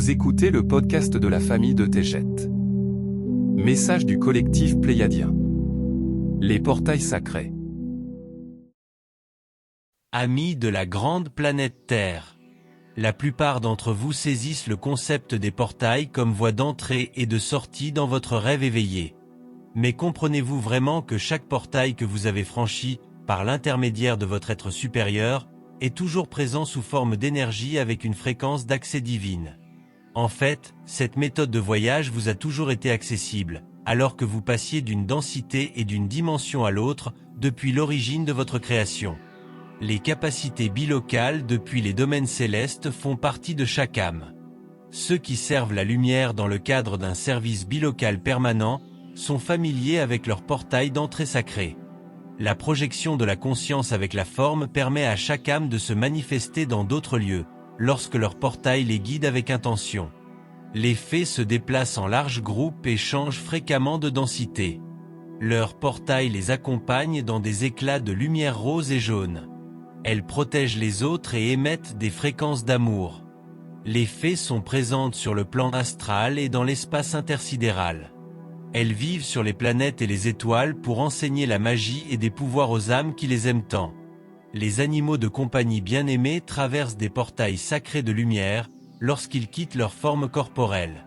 Vous écoutez le podcast de la famille de Tégette. Message du collectif Pléiadien. Les portails sacrés. Amis de la grande planète Terre. La plupart d'entre vous saisissent le concept des portails comme voie d'entrée et de sortie dans votre rêve éveillé. Mais comprenez-vous vraiment que chaque portail que vous avez franchi, par l'intermédiaire de votre être supérieur, est toujours présent sous forme d'énergie avec une fréquence d'accès divine? En fait, cette méthode de voyage vous a toujours été accessible, alors que vous passiez d'une densité et d'une dimension à l'autre depuis l'origine de votre création. Les capacités bilocales depuis les domaines célestes font partie de chaque âme. Ceux qui servent la lumière dans le cadre d'un service bilocal permanent sont familiers avec leur portail d'entrée sacrée. La projection de la conscience avec la forme permet à chaque âme de se manifester dans d'autres lieux, lorsque leur portail les guide avec intention. Les fées se déplacent en larges groupes et changent fréquemment de densité. Leur portail les accompagne dans des éclats de lumière rose et jaune. Elles protègent les autres et émettent des fréquences d'amour. Les fées sont présentes sur le plan astral et dans l'espace intersidéral. Elles vivent sur les planètes et les étoiles pour enseigner la magie et des pouvoirs aux âmes qui les aiment tant. Les animaux de compagnie bien-aimés traversent des portails sacrés de lumière lorsqu'ils quittent leur forme corporelle.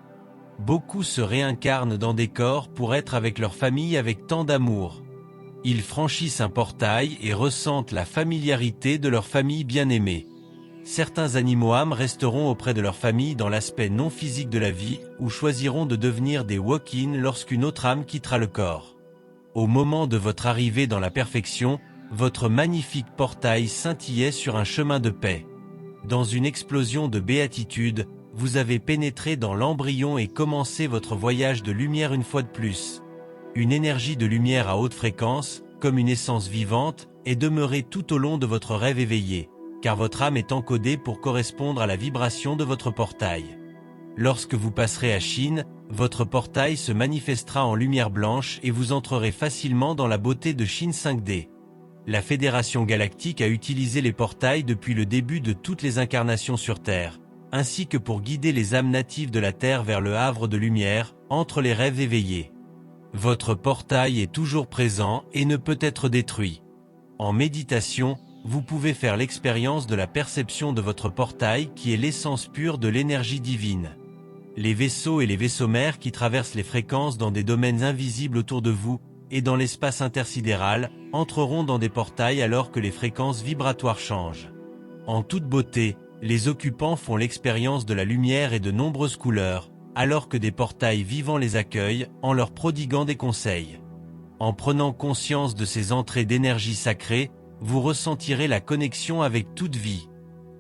Beaucoup se réincarnent dans des corps pour être avec leur famille avec tant d'amour. Ils franchissent un portail et ressentent la familiarité de leur famille bien-aimée. Certains animaux âmes resteront auprès de leur famille dans l'aspect non physique de la vie ou choisiront de devenir des walk-in lorsqu'une autre âme quittera le corps. Au moment de votre arrivée dans la perfection, votre magnifique portail scintillait sur un chemin de paix. Dans une explosion de béatitude, vous avez pénétré dans l'embryon et commencé votre voyage de lumière une fois de plus. Une énergie de lumière à haute fréquence, comme une essence vivante, est demeurée tout au long de votre rêve éveillé, car votre âme est encodée pour correspondre à la vibration de votre portail. Lorsque vous passerez à Chine, votre portail se manifestera en lumière blanche et vous entrerez facilement dans la beauté de Chine 5D. La Fédération Galactique a utilisé les portails depuis le début de toutes les incarnations sur Terre, ainsi que pour guider les âmes natives de la Terre vers le havre de lumière, entre les rêves éveillés. Votre portail est toujours présent et ne peut être détruit. En méditation, vous pouvez faire l'expérience de la perception de votre portail qui est l'essence pure de l'énergie divine. Les vaisseaux et les vaisseaux mères qui traversent les fréquences dans des domaines invisibles autour de vous et dans l'espace intersidéral entreront dans des portails alors que les fréquences vibratoires changent. En toute beauté, les occupants font l'expérience de la lumière et de nombreuses couleurs, alors que des portails vivants les accueillent en leur prodiguant des conseils. En prenant conscience de ces entrées d'énergie sacrée, vous ressentirez la connexion avec toute vie.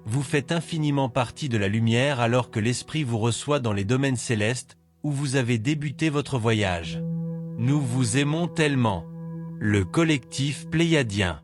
Vous faites infiniment partie de la lumière alors que l'esprit vous reçoit dans les domaines célestes où vous avez débuté votre voyage. Nous vous aimons tellement. Le collectif Pléiadien.